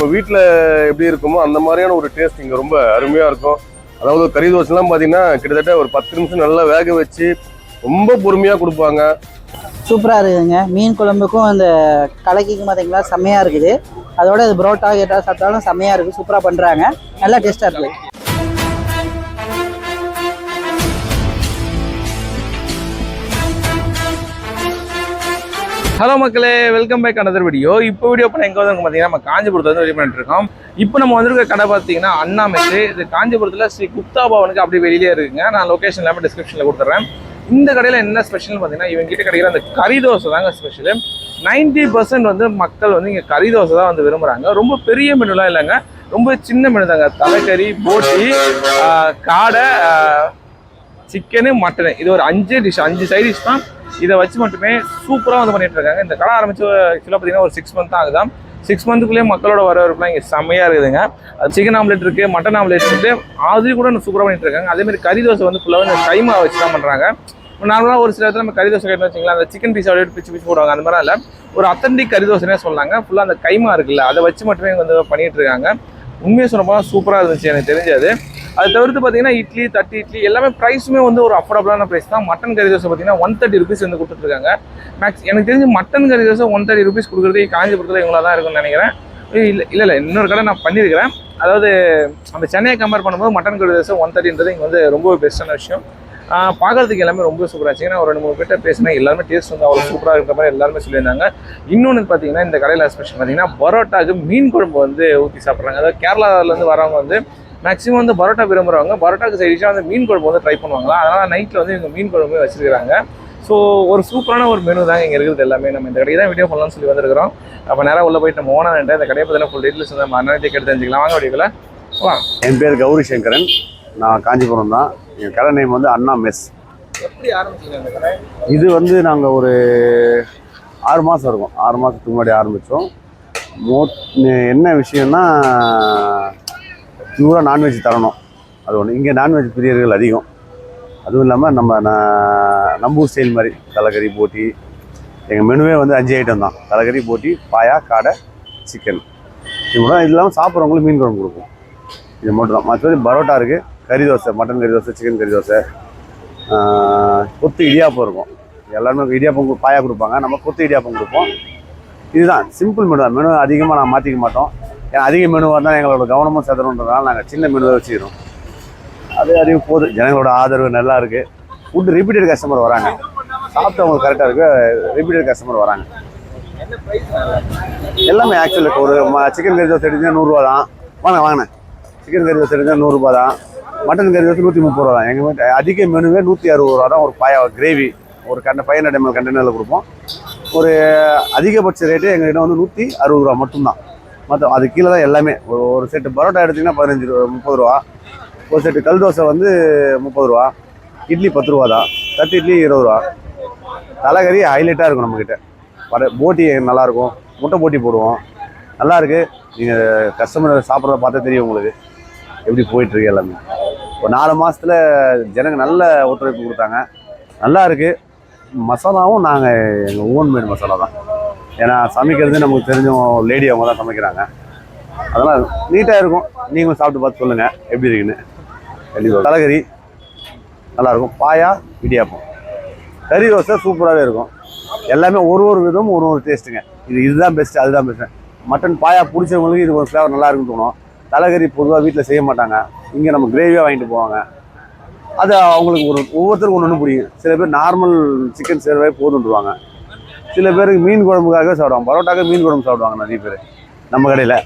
நம்ம வீட்டில் எப்படி இருக்குமோ அந்த மாதிரியான ஒரு டேஸ்ட் இங்கே ரொம்ப அருமையாக இருக்கும். அதாவது கறி தோசைலாம் பார்த்தீங்கன்னா கிட்டத்தட்ட ஒரு 10 நிமிஷம் நல்லா வேக வச்சு ரொம்ப பொறுமையாக கொடுப்பாங்க. சூப்பராக இருக்குதுங்க. மீன் குழம்புக்கும் அந்த கலக்கிக்கும் பார்த்தீங்களா செம்மையாக இருக்குது. அதோட இது புரோட்டா கேட்டா சாப்பிட்டாலும் செம்மையாக இருக்குது. சூப்பராக பண்ணுறாங்க, நல்லா டேஸ்ட்டாக இருக்குது. ஹலோ மக்களே, வெல்கம் பேக் அனதர் வீடியோ. இப்போ வீடியோ பண்ண எங்கே வந்து பார்த்தீங்கன்னா நம்ம காஞ்சிபுரத்தில் வந்து ரெடி பண்ணிட்டு இருக்கோம். இப்போ நம்ம வந்திருக்க கடை பார்த்தீங்கன்னா அண்ணா மெஸ். இது காஞ்சிபுரத்தில் ஸ்ரீ குப்தா பவனுக்கு அப்படி வெளியே இருக்குங்க. நான் லொகேஷன் எல்லாமே டிஸ்கிரிப்ஷனில் கொடுத்துட்றேன். இந்த கடையில் என்ன ஸ்பெஷல்னு பார்த்தீங்கன்னா இவங்க கிட்ட கிடைக்கிற அந்த கறி தோசை தாங்க ஸ்பெஷலு. 90% வந்து மக்கள் வந்து இங்கே கறி தோசை தான் வந்து விரும்புகிறாங்க. ரொம்ப பெரிய மெனுலாம் இல்லைங்க, ரொம்ப சின்ன மெனு தாங்க. தலைக்கறி, போட்டி, காடை, சிக்கனு, மட்டனு, இது ஒரு 5 சைட் டிஷ் தான். இதை வச்சு மட்டுமே சூப்பராக வந்து பண்ணிட்டு இருக்காங்க. இந்த கடை ஆரம்பிச்சு ஆக்சுவலாக பார்த்தீங்கன்னா ஒரு 6 மந்த் தான் ஆகுதான். 6 மந்த்துக்குள்ளேயே மக்களோட வரவேற்புலாம் இங்கே செம்மையாக இருக்குதுங்க. அது சிக்கன் ஆம்லேட் இருக்குது, மட்டன் ஆம்லேட் இருக்குது, அது கூட சூப்பராக பண்ணிட்டு இருக்காங்க. அதேமாதிரி கறி தோசை வந்து ஃபுல்லாக வந்து கைமா வச்சு தான் பண்ணுறாங்க. நார்மலாக ஒரு சில இடத்துல நம்ம கறி தோசை கேட்டு வச்சிங்களா, அந்த சிக்கன் பீஸ் அப்படியே பிச்சு போடுவாங்க. அந்த மாதிரி இல்லை, ஒரு அத்தன்டிக் கறி தோசைனே சொல்லாங்க. ஃபுல்லாக அந்த கைமா இருக்குல்ல, அதை வச்சு மட்டுமே வந்து பண்ணிட்டு இருக்காங்க. உண்மையை சொன்னப்போ சூப்பராக இருந்துச்சு எனக்கு தெரிஞ்சது. அது தவிர்த்து பார்த்தீங்கன்னா இட்லி, தட்டு இட்லி எல்லாமே ப்ரைஸுமே வந்து ஒரு அஃபோர்டபுளான ப்ரைஸ் தான். மட்டன் கறி தோசை பார்த்தீங்கன்னா 130 rupees வந்து கொடுத்துட்ருக்காங்க. எனக்கு தெரிஞ்சு மட்டன் கறி தோசை 130 rupees கொடுக்குறது காஞ்சிபுரத்தில் இவங்களா தான் இருக்குன்னு நினைக்கிறேன். இல்லை இன்னொரு கடை நான் பண்ணியிருக்கிறேன். அதாவது அந்த சென்னையை கம்பேர் பண்ணும்போது மட்டன் கறி தோசை 130ன்றது இங்கே வந்து ரொம்ப பெஸ்ட்டான விஷயம். பார்க்கறதுக்கு எல்லாமே ரொம்ப சூப்பராக இருந்துச்சு. ஏன்னா ஒரு 2-3 பேர்ட்ட பேசினா எல்லாருமே டேஸ்ட் வந்து அவ்வளோ சூப்பராக இருக்கிற மாதிரி எல்லாருமே சொல்லியிருந்தாங்க. இன்னொன்று பார்த்தீங்கன்னா இந்த கடையில் ஸ்பெஷல் பார்த்தீங்கன்னா பரோட்டாக்கு மீன் குழம்பு வந்து ஊற்றி சாப்பிட்றாங்க. அதாவது கேரளாவிலேருந்து வரவங்க வந்து மேக்ஸிமம் வந்து பரோட்டா விரும்புகிறவங்க பரோட்டாக்கு சைடிஷாக வந்து மீன் குழம்பு வந்து ட்ரை பண்ணுவாங்களா, அதனால் நைட்டில் வந்து இவங்க மீன் குழம்பு வச்சுருக்காங்க. ஸோ ஒரு சூப்பரான ஒரு மெனு தான் இங்கே இருக்குது எல்லாமே. நம்ம இந்த கடையை தான் வீடியோ பண்ணலாம்னு சொல்லி வந்துருக்கிறோம். அப்போ நேராக உள்ளே போயிட்டு நம்ம ஓனான்ட்டு இந்த கடையை பற்றின ஃபுல் டீட்டெயில்ஸ் வந்து நம்ம அண்ணாட்டே கேட்டு தெரிஞ்சுக்கலாம். வாங்க வீடியோவில் வா. என் பேர் கௌரி சங்கரன், நான் காஞ்சிபுரம் தான். என் கடை நேம் வந்து அண்ணா மெஸ். எப்படி ஆரம்பிச்சிங்க இந்த கடை? இது வந்து நாங்கள் ஒரு 6 மாதம் இருக்கும், 6 மாதத்துக்கு முன்னாடி ஆரம்பித்தோம். என்ன விஷயம்னா பியூராக நான்வெஜ் தரணும், அது ஒன்று. இங்கே நான்வெஜ் பிரியர்கள் அதிகம். அதுவும் இல்லாமல் நம்ம ஊர் ஸ்டைல் மாதிரி தலைக்கறி, போட்டி. எங்கள் மெனுவே வந்து 5 ஐட்டம் தான்: தலைக்கறி, போட்டி, பாயா, காடை, சிக்கன். இது மட்டும் இல்லாமல் சாப்பிட்றவங்களுக்கு மீன் குழம்பு கொடுப்போம். இது மட்டும் தான். மற்றபடி பரோட்டா இருக்குது, கறி தோசை, மட்டன் கறி தோசை, சிக்கன் கறி தோசை, கொத்து இடியாப்பம் இருக்கும். எல்லாருமே இடியாப்பம் பாயா கொடுப்பாங்க, நம்ம கொத்து இடியாப்பம் கொடுப்போம். இதுதான் சிம்பிள் மெனு தான். மெனு அதிகமாக நான் மாற்றிக்க மாட்டோம். ஏன்னா அதிக மெனுவாக இருந்தால் எங்களோட கவனமும் செதறன்றதுனால நாங்கள் சின்ன மெனுவை வச்சுக்கிறோம். அது அதிகம் போகுது. ஜனங்களோட ஆதரவு நல்லா இருக்குது. ஃபுட்டு ரிப்பீட்டட் கஸ்டமர் வராங்க, சாப்பிட்டவங்களுக்கு கரெக்டாக இருக்குது. ரிப்பீட்டட் கஸ்டமர் வராங்க. எல்லாமே ஆக்சுவலுக்கு ஒரு சிக்கன் கறி தோசை எடுத்தீங்கன்னா 100 ரூபா தான். வாங்கினேன். சிக்கன் கறி தோசை எடுத்தால் 100 ரூபா தான். மட்டன் கறி தோசை 130 ரூபா தான். எங்கள் வீட்டு அதிக மெனுவே 160 ரூபா தான். ஒரு பாயா கிரேவி ஒரு 500 ml கண்டெய்னரில் கொடுப்போம். ஒரு அதிகபட்ச ரேட்டு எங்கள்கிட்ட வந்து 160 ரூபா மட்டும்தான். மற்ற அது கீழே தான் எல்லாமே. ஒரு செட்டு பரோட்டா எடுத்திங்கன்னா 30 ரூபா. ஒரு செட்டு கல் தோசை வந்து 30 ரூபா. இட்லி 10 ரூபா தான். தட்டு இட்லி 20 ரூபா. தலைக்கறி ஹைலைட்டாக இருக்கும் நம்மக்கிட்ட. போட்டி நல்லாயிருக்கும், முட்டை போட்டி போடுவோம், நல்லாயிருக்கு. நீங்கள் கஸ்டமர் சாப்பிட்றத பார்த்தா தெரியும் உங்களுக்கு எப்படி போயிட்டுருக்கு எல்லாமே. ஒரு 4 மாதத்தில் ஜனங்க நல்ல ஒத்துழைப்பு கொடுத்தாங்க. நல்லா இருக்குது. மசாலாவும் நாங்கள் எங்கள் ஓன் மேட் மசாலா தான். ஏன்னா சமைக்கிறது நமக்கு தெரிஞ்சவங்க லேடி அவங்க தான் சமைக்கிறாங்க. அதெல்லாம் நீட்டாக இருக்கும். நீங்களும் சாப்பிட்டு பார்த்து சொல்லுங்கள் எப்படி இருக்குன்னு. கண்டிப்பாக தலைக்கறி நல்லாயிருக்கும். பாயா, இடியாப்பம், கறி தோசை சூப்பராகவே இருக்கும். எல்லாமே ஒரு விதமும் ஒரு டேஸ்ட்டுங்க. இதுதான் பெஸ்ட்டு, அதுதான் பெஸ்ட்டு. மட்டன் பாயா பிடிச்சவங்களுக்கு இது ஒரு ஃப்ளேவர் நல்லா இருக்குன்னு தோணும். தலைக்கறி பொதுவாக வீட்டில் செய்ய மாட்டாங்க. இங்கே நம்ம கிரேவியாக வாங்கிட்டு போவாங்க. அது அவங்களுக்கு ஒவ்வொருத்தருக்கும் ஒன்று பிடிக்கும். சில பேர் நார்மல் சிக்கன் சேர்வே போதுன்றுவாங்க. சில பேருக்கு மீன் குழம்புக்காகவே சாப்பிடுவாங்க. பரோட்டாக்கு மீன் குழம்பு சாப்பிடுவாங்க நிறைய பேர் நம்ம கடையில்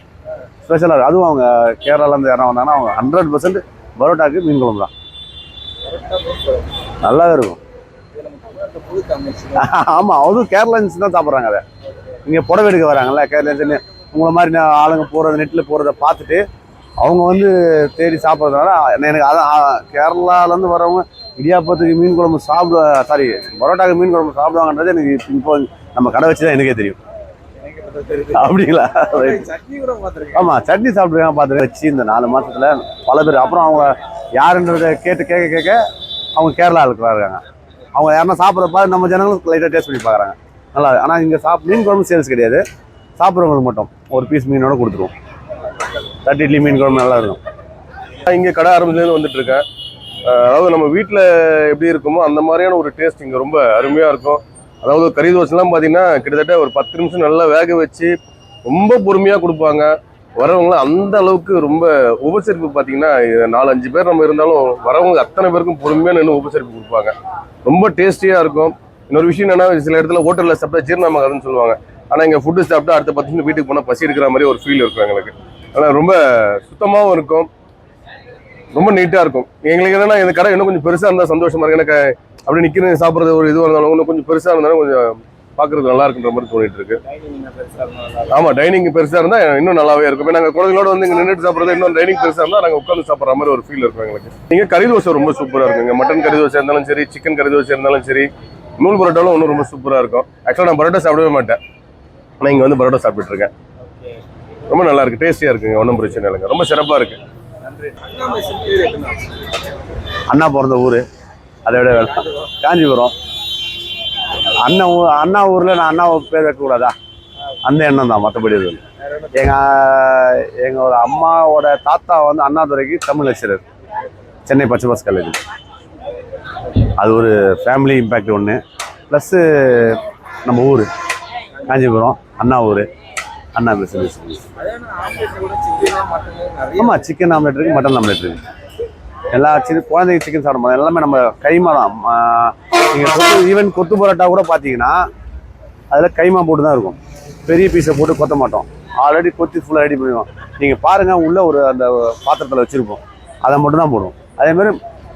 ஸ்பெஷலாக. அதுவும் அவங்க கேரளாலேருந்து யாரும் வந்தாங்கன்னா அவங்க 100% பரோட்டாக்கு மீன் குழம்பு தான். நல்லாவே இருக்கும். ஆமாம், அதுவும் கேரளான்ஸ் தான் சாப்பிட்றாங்க. அதை இங்கே புடவை எடுக்க வராங்கல்ல கேரளான்ஸ்ன்னு, உங்களை மாதிரி ஆளுங்க போகிறது, நெட்டில் போகிறத பார்த்துட்டு அவங்க வந்து தேடி சாப்பிட்றதுனால எனக்கு அதான் கேரளாலேருந்து வரவங்க இடியாப்பத்துக்கு மீன் குழம்பு பரோட்டாக்கு மீன் குழம்பு சாப்பிடுவாங்கன்றது எனக்கு இப்போ நம்ம கடை வச்சு தான் எனக்கே தெரியும். அப்படிங்களா? ஆமாம், சட்னி சாப்பிட்ருக்காங்க பார்த்துருக்கேன் வச்சு. இந்த 4 மாதத்தில் பல பேர் அப்புறம் அவங்க யாருன்றதை கேட்க அவங்க கேரளா இருக்கிறாங்க. அவங்க யாருன்னா சாப்பிட்றப்ப நம்ம ஜனங்களும் லைட்டாக டேஸ்ட் பண்ணி பார்க்குறாங்க. நல்லா. ஆனால் இங்கே மீன் குழம்பு சேல்ஸ் கிடையாது. சாப்பிட்றவங்களுக்கு மட்டும் ஒரு பீஸ் மீனோட கொடுத்துருவோம். தட்டு இட்லி மீன் குழம்பு நல்லா இருக்கும். இங்கே கடை ஆரம்பிச்சதுலேருந்து வந்துட்டு இருக்கேன். அதாவது நம்ம வீட்டில் எப்படி இருக்குமோ அந்த மாதிரியான ஒரு டேஸ்ட் இங்கே ரொம்ப அருமையாக இருக்கும். அதாவது கறி தோசைலாம் பார்த்தீங்கன்னா கிட்டத்தட்ட ஒரு 10 நிமிஷம் நல்லா வேக வச்சு ரொம்ப பொறுமையாக கொடுப்பாங்க. வரவங்களாம் அந்த அளவுக்கு ரொம்ப உபசரிப்பு பார்த்தீங்கன்னா 4-5 பேர் நம்ம இருந்தாலும் வரவங்க அத்தனை பேருக்கும் பொறுமையாக நின்று உபசரிப்பு கொடுப்பாங்க. ரொம்ப டேஸ்டியாக இருக்கும். இன்னொரு விஷயம் என்னன்னா, சில இடத்துல ஹோட்டலில் சாப்பிட்டா ஜீரணமாகாதுன்னு சொல்லுவாங்க. ஆனால் இங்கே ஃபுட்டு சாப்பிட்டா அடுத்த 10 நிமிஷம் வீட்டுக்கு போனால் பசி எடுக்கிற மாதிரி ஒரு ஃபீல் இருக்கும் எங்களுக்கு. ஆனால் ரொம்ப சுத்தமாகவும் இருக்கும், ரொம்ப நீட்டாக இருக்கும். எங்களுக்கு என்னன்னா இந்த கடை இன்னும் கொஞ்சம் பெருசாக இருந்தால் சந்தோஷமா இருக்கு. எனக்கு அப்படி நிற்கிறது சாப்பிட்றது ஒரு இதுவாக இருந்தாலும் இன்னும் கொஞ்சம் பெருசாக இருந்தாலும் கொஞ்சம் பார்க்கறது நல்லா இருக்குன்ற மாதிரி தோணிட்டு இருக்கு. ஆமாம், டைனிங் பெருசாக இருந்தால் இன்னும் நல்லாவே இருக்கும். இப்போ நாங்கள் குழந்தைகளோட வந்து இங்கே நின்றுட்டு சாப்பிட்றது இன்னும் டைனிங் பெருசாக இருந்தால் நாங்கள் உட்காந்து சாப்பிட்ற மாதிரி ஒரு ஃபீல் இருக்கும் எங்களுக்கு. நீங்கள் கறி தோசை ரொம்ப சூப்பராக இருக்குங்க. மட்டன் கறி தோசை இருந்தாலும் சரி, சிக்கன் கறி தோசை இருந்தாலும் சரி, நூல் பரோட்டாலும் இன்னும் ரொம்ப சூப்பராக இருக்கும். ஆக்சுவலாக நான் பரோட்டா சாப்பிடவே மாட்டேன், ஆனால் இங்கே வந்து பரோட்டா சாப்பிட்டுட்டு இருக்கேன். ரொம்ப நல்லா இருக்கு, டேஸ்டியாக இருக்குங்க, ஒன்றும் பிரச்சனை இல்லைங்க, ரொம்ப சிறப்பாக இருக்கு. அண்ணா பிறந்த ஊர், அதை விட காஞ்சிபுரம். அண்ணா ஊரில் நான் அண்ணா பேர் வைக்கக்கூடாதா, அந்த எண்ணம் தான், மற்றபடி இது. எங்களோட அம்மாவோட தாத்தா வந்து அண்ணாதுரைக்கு தமிழ் லெக்சரர், சென்னை பச்சைபாஸ் காலேஜ். அது ஒரு ஃபேமிலி இம்பேக்ட் ஒன்று. ப்ளஸ்ஸு நம்ம ஊர் காஞ்சிபுரம், அண்ணா ஊர், அண்ணா பிஸ்னஸ். ஆமாம், சிக்கன் ஆம்லெட் இருக்குது, மட்டன் ஆம்லெட் இருக்குது. எல்லா குழந்தைங்க சிக்கன் சாப்பிட மாட்டோம், எல்லாமே நம்ம கைமா தான். நீங்கள் ஈவன் கொத்து பரோட்டா கூட பார்த்தீங்கன்னா அதில் கைமா போட்டு தான் இருக்கும், பெரிய பீஸை போட்டு கொத்த மாட்டோம். ஆல்ரெடி கொத்தி ஃபுல்லாக ரெடி பண்ணுவோம். நீங்கள் பாருங்கள், உள்ளே ஒரு அந்த பாத்திரத்தில் வச்சுருப்போம், அதை மட்டும் தான் போடுவோம். அதேமாதிரி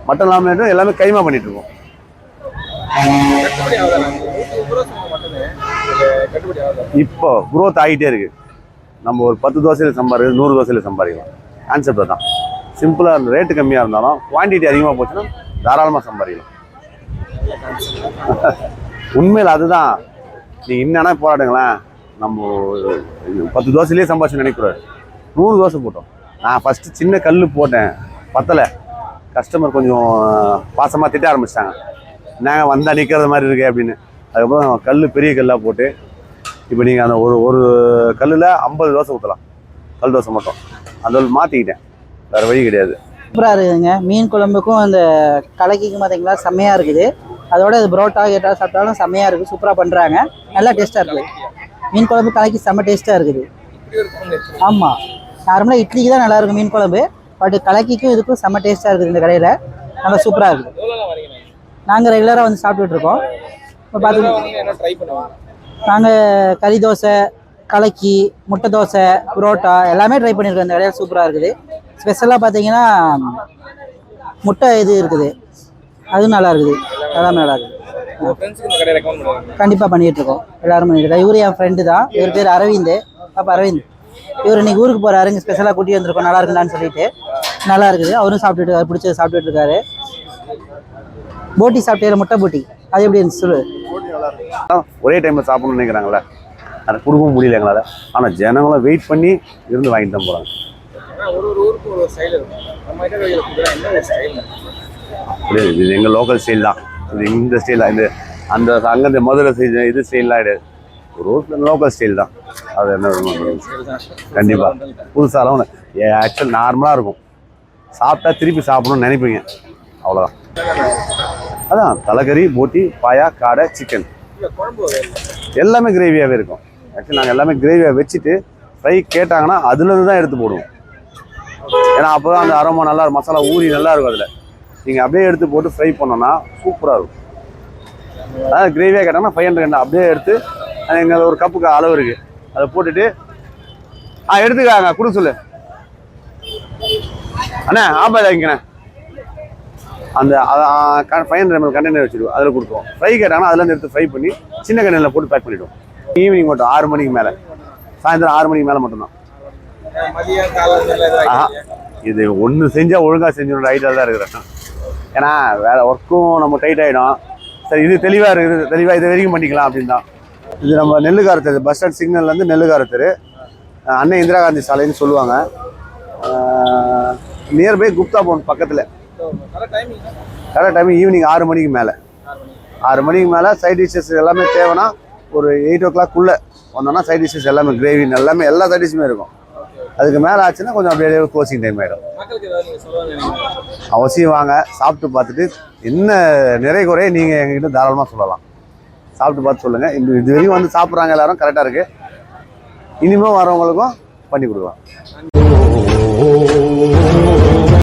மட்டன் ஆம்லெட்டும் எல்லாமே கைமா பண்ணிகிட்டு இருக்கோம். இப்போ குரோத் ஆகிட்டே இருக்குது. நம்ம ஒரு 10 தோசையில் சம்பாதிக்கலாம், 100 தோசையில் சம்பாதிக்கலாம். கான்செப்ட் தான் சிம்பிளாக. அந்த ரேட்டு கம்மியாக இருந்தாலும் குவான்டிட்டி அதிகமாக போச்சுன்னா தாராளமாக சம்பாதிக்கலாம். உண்மையில் அதுதான். நீங்கள் என்னன்னா போராடுங்களேன், நம்ம 10 தோசையிலே சம்பாதிச்சு நினைக்கூடாது. 100 தோசை போட்டோம். நான் ஃபஸ்ட்டு சின்ன கல் போட்டேன், பத்தலை. கஸ்டமர் கொஞ்சம் பாசமாக திட்ட ஆரம்பிச்சிட்டாங்க, நாங்கள் வந்தால் நிற்கிறது மாதிரி இருக்கு அப்படின்னு. அதுக்கப்புறம் கல் பெரிய கல்லாக போட்டு இப்போ நீங்கள் அந்த ஒரு கல்லில் 50 தோசை ஊற்றலாம், கல் தோசை மட்டும். அந்த மாற்றிக்கிட்டேன், வேறு வழி கிடையாது. சூப்பராக இருக்குதுங்க. மீன் குழம்புக்கும் அந்த கலக்கிக்கும் பார்த்தீங்களா செம்மையாக இருக்குது. அதோட அது புரோட்டா கேட்டா சாப்பிட்டாலும் செம்மையாக இருக்குது, சூப்பராக பண்ணுறாங்க, நல்லா டேஸ்ட்டாக இருக்குது. மீன் குழம்பு கலக்கி செம்ம டேஸ்ட்டாக இருக்குது. ஆமாம், நார்மலாக இட்லிக்கு தான் நல்லாயிருக்கும் மீன் குழம்பு, பட் கலக்கிக்கும் இதுக்கும் செம்ம டேஸ்ட்டாக இருக்குது. இந்த கடையில் நல்லா சூப்பராக இருக்குது. நாங்கள் ரெகுலராக வந்து சாப்பிட்டுட்ருக்கோம். இப்போ பார்த்தீங்கன்னா நாங்கள் கறி தோசை, கலக்கி, முட்டை தோசை, புரோட்டா எல்லாமே ட்ரை பண்ணியிருக்கோம். இந்த கடையில் சூப்பராக இருக்குது. ஸ்பெஷலாக பார்த்தீங்கன்னா முட்டை இது இருக்குது, அதுவும் நல்லா இருக்குது, எல்லாமே நல்லா இருக்குது. கண்டிப்பாக பண்ணிகிட்ருக்கோம், எல்லோரும் பண்ணிகிட்ருக்கோம். இவர் என் ஃப்ரெண்டு தான், இவர் பேர் அரவிந்த். அப்போ அரவிந்த் இவர் இன்னைக்கு ஊருக்கு போகிறாரு, இங்கே ஸ்பெஷலாக கூட்டி வந்திருக்கோம், நல்லா இருக்குதான்னு சொல்லிட்டு. நல்லா இருக்குது, அவரும் சாப்பிட்டுட்டு பிடிச்சது சாப்பிட்டுட்டு இருக்காரு. போட்டி சாப்பிட்டே, முட்டை போட்டி, அது எப்படி இருந்துச்சு சொல்லு. ஒரே டைமில் சாப்பிடணும்னு நினைக்கிறாங்களே, அதை கொடுக்கவும் முடியல எங்களால். ஆனால் ஜனங்களும் வெயிட் பண்ணி இருந்து வாங்கிட்டு தான் போகிறாங்க. அப்படியே இது எங்கள் லோக்கல் ஸ்டைல் தான், இது இந்த ஸ்டைல் தான். இது அந்த அங்கே மதுரை செஞ்ச இது ஸ்டைல்லாம் கிடையாது, ஒரு லோக்கல் ஸ்டைல் தான். அது என்ன கண்டிப்பாக புதுசாலாம் ஆக்சுவல் நார்மலாக இருக்கும். சாப்பிட்டா திருப்பி சாப்பிடணும்னு நினைப்பீங்க, அவ்வளோதான். அதான் தலைக்கறி, போட்டி, பாயா, காடை, சிக்கன் எல்லாமே கிரேவியாகவே இருக்கும். ஆக்சுவலி நாங்கள் எல்லாமே கிரேவியாக வச்சுட்டு ஃப்ரை கேட்டாங்கன்னா அதுலேருந்து தான் எடுத்து போடுவோம். ஏன்னா அப்போ தான் அந்த அரோமா நல்லா இருக்கும், மசாலா ஊறி நல்லா இருக்கும். அதில் நீங்கள் அப்படியே எடுத்து போட்டு ஃப்ரை பண்ணோன்னா சூப்பராக இருக்கும். அதாவது கிரேவியாக கேட்டாங்கன்னா 500 அப்படியே எடுத்து எங்கள் ஒரு கப்புக்கு அளவு இருக்குது, அதை போட்டுட்டு எடுத்துக்காங்க கொடுக்க சொல்லு அண்ணே. ஆப்பாதாங்கண்ணே, அந்த 500 ml கண்டெய்னர் வச்சுருவோம், அதில் கொடுத்துருவோம். ஃப்ரை கேட்டாங்கன்னா அதில் எடுத்து ஃப்ரை பண்ணி சின்ன கண்டெய்னரில் போட்டு பேக் பண்ணிவிடுவோம். ஈவினிங் மட்டும் 6 மணிக்கு மேலே, சாயந்தரம் 6 மணிக்கு மேலே மட்டும்தான். இது ஒன்று செஞ்சால் ஒழுங்காக செஞ்சோட ஐடியாவில் தான் இருக்கிறேன். ஏன்னா வேலை ஒர்க்கும் நம்ம டைட் ஆகிடும். சரி இது தெளிவாக இருக்குது, தெளிவாக இதை வரைக்கும் பண்ணிக்கலாம் அப்படின்னு தான். இது நம்ம நெல்லுக்கார தெரு, பஸ் ஸ்டாண்ட் சிக்னல்லேருந்து நெல்லுக்கார தெரு, அன்னை இந்திரா காந்தி சாலைன்னு சொல்லுவாங்க. நியர்பை குப்தா பவன் பக்கத்தில். கரெக்ட் டைமிங் ஈவினிங் 6 மணிக்கு மேலே. 6 மணிக்கு மேலே சைட் டிஷ்ஷஸ் எல்லாமே தேவைன்னா ஒரு 8 o'clock வந்தோன்னா சைட் டிஷ்ஷஸ் எல்லாமே கிரேவி எல்லாமே எல்லா சைட் டிஷ்ஷுமே இருக்கும். அதுக்கு மேலே ஆச்சுன்னா கொஞ்சம் அப்படியே க்ளோசிங் டைம் ஆகிடும். மக்களுக்கு ஏதாவது நீங்க சொல்லுவாங்க? அவசியம் வாங்க, சாப்பிட்டு பார்த்துட்டு என்ன நிறை குறைய நீங்கள் எங்ககிட்ட தாராளமாக சொல்லலாம். சாப்பிட்டு பார்த்து சொல்லுங்கள். இது வரைக்கும் வந்து சாப்பிட்றாங்க எல்லாரும், கரெக்டாக இருக்குது. இனிமேல் வரவங்களுக்கும் பண்ணி கொடுக்கலாம்.